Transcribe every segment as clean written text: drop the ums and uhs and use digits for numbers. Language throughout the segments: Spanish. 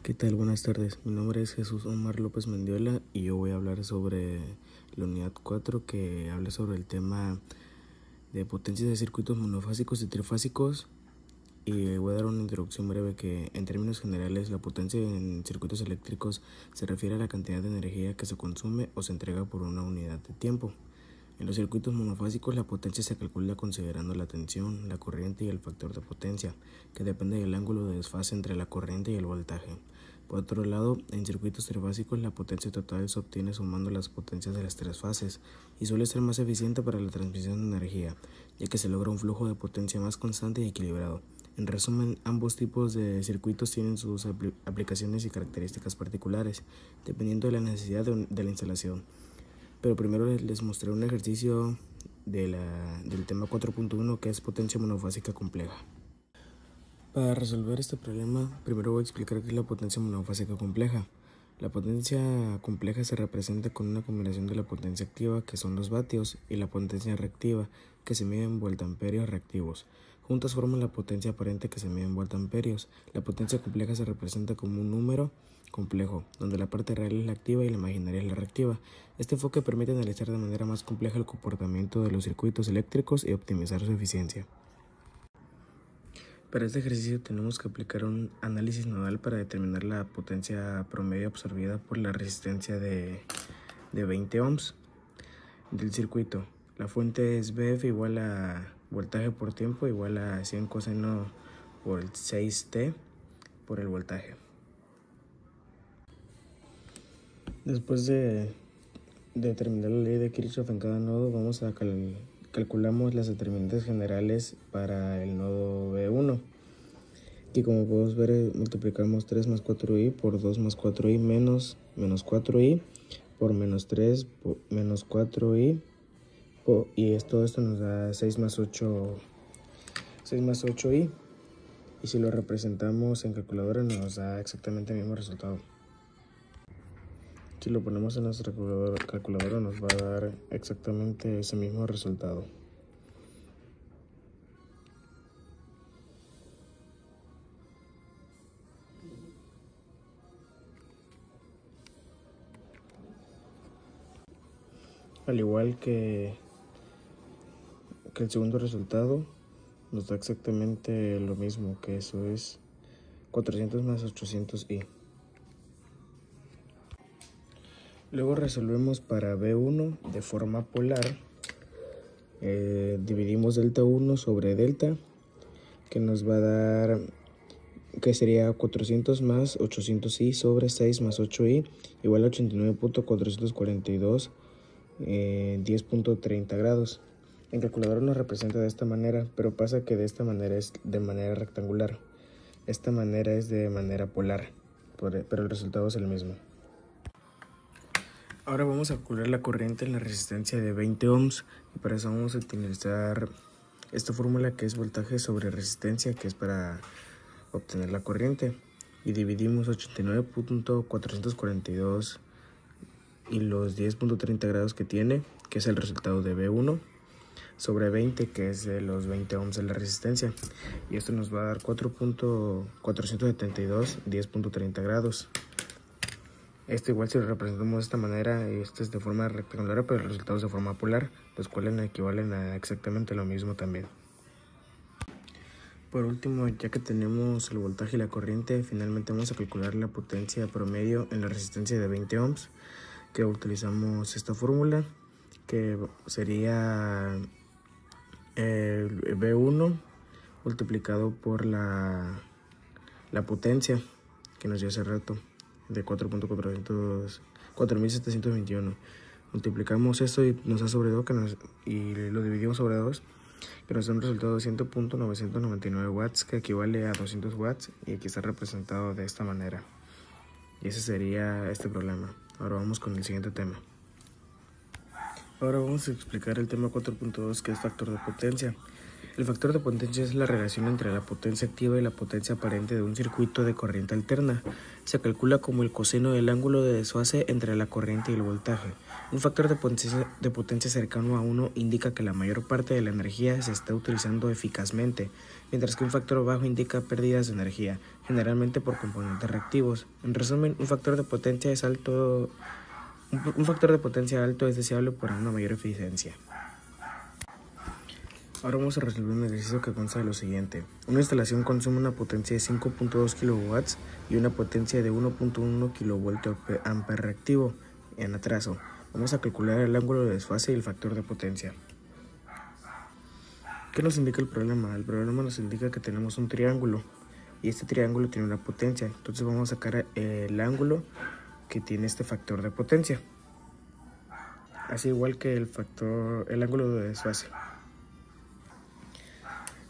¿Qué tal? Buenas tardes. Mi nombre es Jesús Omar López Mendiola y yo voy a hablar sobre la unidad 4 que habla sobre el tema de potencias de circuitos monofásicos y trifásicos, y voy a dar una introducción breve que en términos generales la potencia en circuitos eléctricos se refiere a la cantidad de energía que se consume o se entrega por una unidad de tiempo. En los circuitos monofásicos la potencia se calcula considerando la tensión, la corriente y el factor de potencia, que depende del ángulo de desfase entre la corriente y el voltaje. Por otro lado, en circuitos trifásicos la potencia total se obtiene sumando las potencias de las tres fases y suele ser más eficiente para la transmisión de energía, ya que se logra un flujo de potencia más constante y equilibrado. En resumen, ambos tipos de circuitos tienen sus aplicaciones y características particulares, dependiendo de la necesidad de la instalación. Pero primero les mostré un ejercicio del tema 4.1, que es potencia monofásica compleja. Para resolver este problema, primero voy a explicar qué es la potencia monofásica compleja. La potencia compleja se representa con una combinación de la potencia activa, que son los vatios, y la potencia reactiva, que se mide en voltamperios reactivos. Juntas forman la potencia aparente, que se mide en voltamperios. La potencia compleja se representa como un número complejo, donde la parte real es la activa y la imaginaria es la reactiva. Este enfoque permite analizar de manera más compleja el comportamiento de los circuitos eléctricos y optimizar su eficiencia. Para este ejercicio tenemos que aplicar un análisis nodal para determinar la potencia promedio absorbida por la resistencia de 20 ohms del circuito. La fuente es Vf igual a voltaje por tiempo igual a 100 coseno por el 6t por el voltaje. Después de determinar la ley de Kirchhoff en cada nodo, vamos a calculamos las determinantes generales para el nodo B1, que como podemos ver multiplicamos 3 más 4i por 2 más 4i menos 4i por menos 3 por menos 4i y todo esto nos da 6 más 8i, y si lo representamos en calculadora nos da exactamente el mismo resultado. Si lo ponemos en nuestra calculadora nos va a dar exactamente ese mismo resultado. Al igual que el segundo resultado, nos da exactamente lo mismo, que eso es 400 más 800i. Luego resolvemos para B1 de forma polar. Dividimos delta 1 sobre delta, que nos va a dar, que sería 400 más 800i sobre 6 más 8i igual a 89.442 10.30 grados. En calculadora nos representa de esta manera, pero pasa que de esta manera es de manera rectangular. Esta manera es de manera polar, pero el resultado es el mismo. Ahora vamos a calcular la corriente en la resistencia de 20 ohms, y para eso vamos a utilizar esta fórmula, que es voltaje sobre resistencia, que es para obtener la corriente, y dividimos 89.442 y los 10.30 grados que tiene, que es el resultado de B1, sobre 20, que es de los 20 ohms de la resistencia, y esto nos va a dar 4.472 10.30 grados. Esto igual si lo representamos de esta manera, esto es de forma rectangular, pero el resultado es de forma polar, los cuales equivalen a exactamente lo mismo también. Por último, ya que tenemos el voltaje y la corriente, finalmente vamos a calcular la potencia promedio en la resistencia de 20 ohms, que utilizamos esta fórmula, que sería B1 multiplicado por la potencia que nos dio hace rato, de 4.721. Multiplicamos esto y nos da sobre 2, y lo dividimos sobre 2, que nos da un resultado de 100.999 watts, que equivale a 200 watts, y aquí está representado de esta manera. Y ese sería este problema. Ahora vamos con el siguiente tema. Ahora vamos a explicar el tema 4.2, que es factor de potencia. El factor de potencia es la relación entre la potencia activa y la potencia aparente de un circuito de corriente alterna. Se calcula como el coseno del ángulo de desfase entre la corriente y el voltaje. Un factor de potencia cercano a 1 indica que la mayor parte de la energía se está utilizando eficazmente, mientras que un factor bajo indica pérdidas de energía, generalmente por componentes reactivos. En resumen, un factor de potencia alto es deseable para una mayor eficiencia. Ahora vamos a resolver un ejercicio que consta de lo siguiente. Una instalación consume una potencia de 5.2 kW y una potencia de 1.1 kVA reactivo en atraso. Vamos a calcular el ángulo de desfase y el factor de potencia. ¿Qué nos indica el problema? El problema nos indica que tenemos un triángulo y este triángulo tiene una potencia. Entonces vamos a sacar el ángulo que tiene este factor de potencia. Así igual que el ángulo de desfase.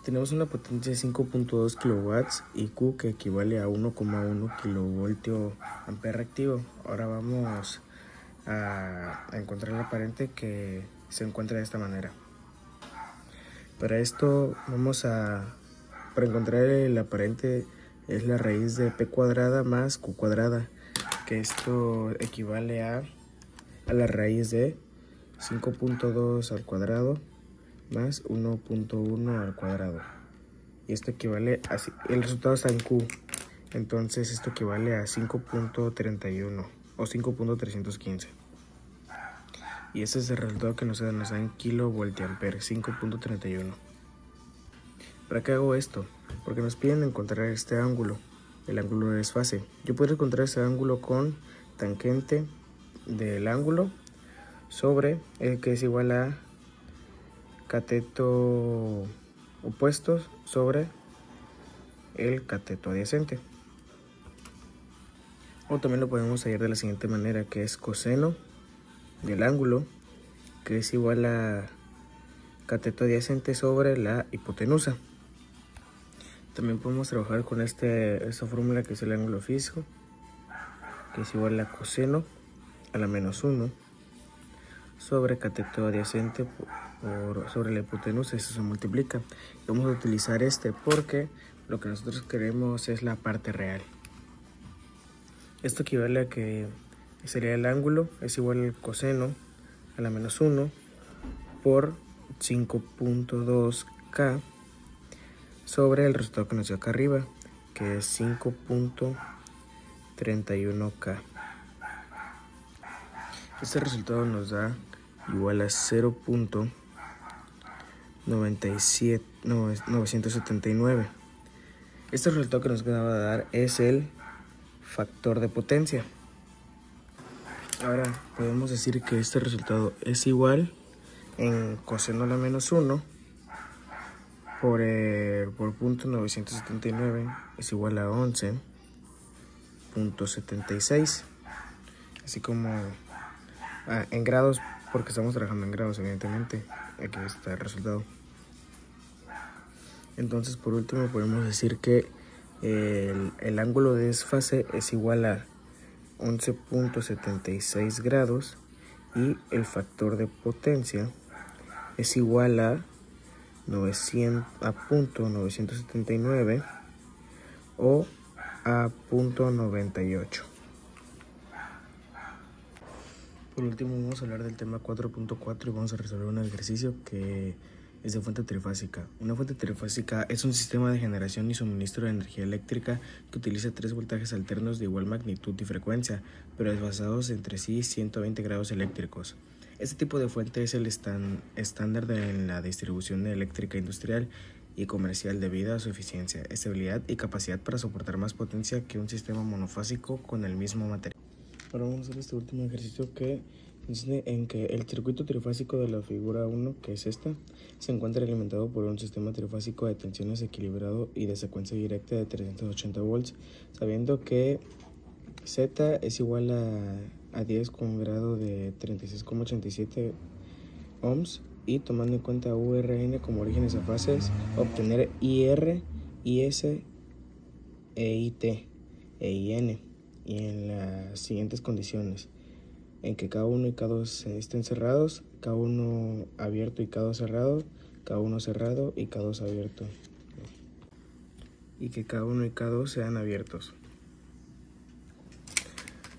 Tenemos una potencia de 5.2 kW y Q que equivale a 1,1 kVA reactivo. Ahora vamos a encontrar la aparente que se encuentra de esta manera. Para esto para encontrar el aparente es la raíz de P cuadrada más Q cuadrada, que esto equivale a la raíz de 5.2 al cuadrado más 1.1 al cuadrado. Y esto equivale a, el resultado está en Q, entonces esto equivale a 5.31 o 5.315. Y este es el resultado que nos da en kilovoltiampere, 5.31. ¿Para qué hago esto? Porque nos piden encontrar este ángulo, el ángulo de desfase. Yo puedo encontrar este ángulo con tangente del ángulo sobre que es igual a cateto opuesto sobre el cateto adyacente. O también lo podemos hallar de la siguiente manera, que es coseno del ángulo, que es igual a cateto adyacente sobre la hipotenusa. También podemos trabajar con esta fórmula que es el ángulo fijo, que es igual a coseno a la menos 1 sobre cateto adyacente sobre la hipotenusa. Eso se multiplica. Vamos a utilizar porque lo que nosotros queremos es la parte real. Esto equivale a que sería el ángulo es igual al coseno a la menos 1 por 5.2K sobre el resultado que nos dio acá arriba, que es 5.31K. Este resultado nos da igual a 0.979. Este resultado que nos acaba de dar es el factor de potencia. Ahora podemos decir que este resultado es igual en coseno a la menos 1 por 0.979 es igual a 11.76, así como en grados, porque estamos trabajando en grados, evidentemente. Aquí está el resultado. Entonces, por último, podemos decir que el ángulo de desfase es igual a 11.76 grados y el factor de potencia es igual a 0.979 o a 0.98. Por último, vamos a hablar del tema 4.4 y vamos a resolver un ejercicio que es de fuente trifásica. Una fuente trifásica es un sistema de generación y suministro de energía eléctrica que utiliza 3 voltajes alternos de igual magnitud y frecuencia, pero desfasados entre sí 120 grados eléctricos. Este tipo de fuente es el estándar en la distribución eléctrica industrial y comercial debido a su eficiencia, estabilidad y capacidad para soportar más potencia que un sistema monofásico con el mismo material. Ahora vamos a hacer este último ejercicio que consiste en que el circuito trifásico de la figura 1, que es esta, se encuentra alimentado por un sistema trifásico de tensiones equilibrado y de secuencia directa de 380 volts, sabiendo que Z es igual a 10 con grado de 36,87 ohms y tomando en cuenta URN como orígenes a fases, obtener IR, IS, EIT e IN. Y en las siguientes condiciones, en que K1 y K2 estén cerrados, K1 abierto y K2 cerrado, K1 cerrado y K2 abierto, y que K1 y K2 sean abiertos.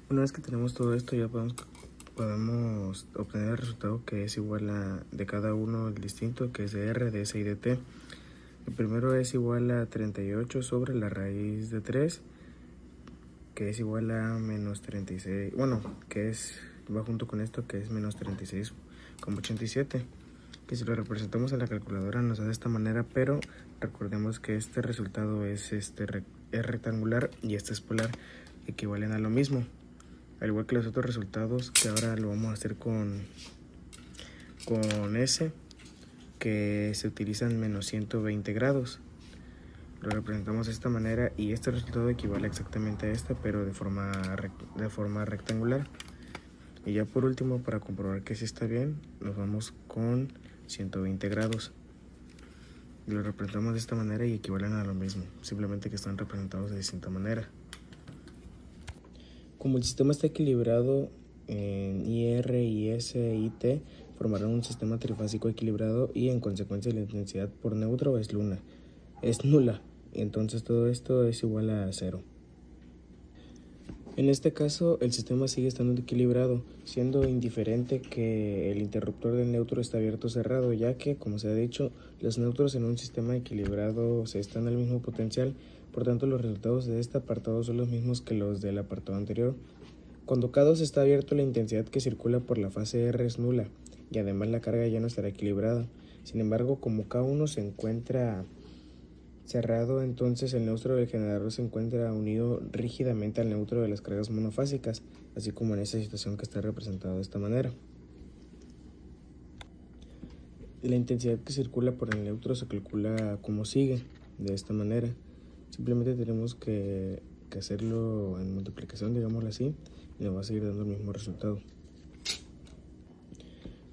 Una vez que tenemos todo esto, ya podemos obtener el resultado que es igual a de cada uno el distinto, que es de R, de S y de T. El primero es igual a 38 sobre la raíz de 3, que es igual a menos 36, bueno, que va junto con esto, que es menos 36,87, que si lo representamos en la calculadora nos da de esta manera, pero recordemos que este resultado es rectangular y este es polar, equivalen a lo mismo, al igual que los otros resultados, que ahora lo vamos a hacer con S, que se utilizan menos 120 grados. Lo representamos de esta manera y este resultado equivale exactamente a esta, pero de forma rectangular. Y ya por último, para comprobar que sí está bien, nos vamos con 120 grados. Lo representamos de esta manera y equivalen a lo mismo, simplemente que están representados de distinta manera. Como el sistema está equilibrado en IR, IS y T, formarán un sistema trifásico equilibrado y en consecuencia la intensidad por neutro es nula. Entonces todo esto es igual a 0. En este caso el sistema sigue estando equilibrado, siendo indiferente que el interruptor del neutro está abierto o cerrado, ya que, como se ha dicho, los neutros en un sistema equilibrado se están al mismo potencial, por tanto los resultados de este apartado son los mismos que los del apartado anterior. Cuando K2 está abierto, la intensidad que circula por la fase R es nula, y además la carga ya no estará equilibrada. Sin embargo, como K1 se encuentra cerrado, entonces el neutro del generador se encuentra unido rígidamente al neutro de las cargas monofásicas, así como en esta situación que está representada de esta manera. La intensidad que circula por el neutro se calcula como sigue, de esta manera. Simplemente tenemos que hacerlo en multiplicación, digámoslo así, y nos va a seguir dando el mismo resultado.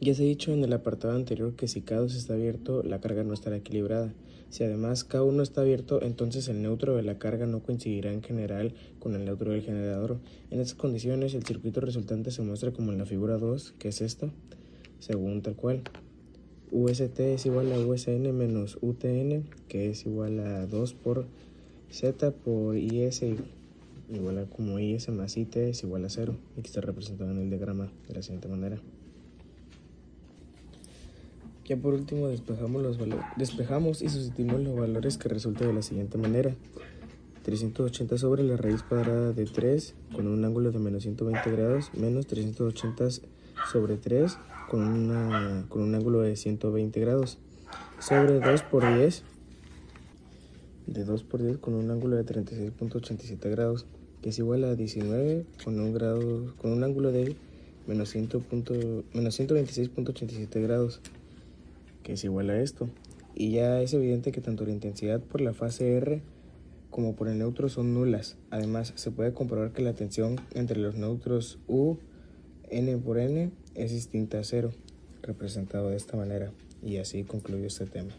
Ya se ha dicho en el apartado anterior que si K2 está abierto, la carga no estará equilibrada. Si además K1 está abierto, entonces el neutro de la carga no coincidirá en general con el neutro del generador. En estas condiciones, el circuito resultante se muestra como en la figura 2, que es esto, según tal cual. UST es igual a USN menos UTN, que es igual a 2 por Z por IS, igual a como IS más IT es igual a 0. Aquí está representado en el diagrama de la siguiente manera. Ya por último despejamos y sustituimos los valores que resultan de la siguiente manera. 380 sobre la raíz cuadrada de 3 con un ángulo de menos 120 grados menos 380 sobre 3 con un ángulo de 120 grados sobre 2 por 10 de 2 por 10 con un ángulo de 36,87 grados, que es igual a 19 con un ángulo de menos 126,87 grados, que es igual a esto. Y ya es evidente que tanto la intensidad por la fase R como por el neutro son nulas. Además, se puede comprobar que la tensión entre los neutros U, N por N, es distinta a 0, representado de esta manera. Y así concluyo este tema.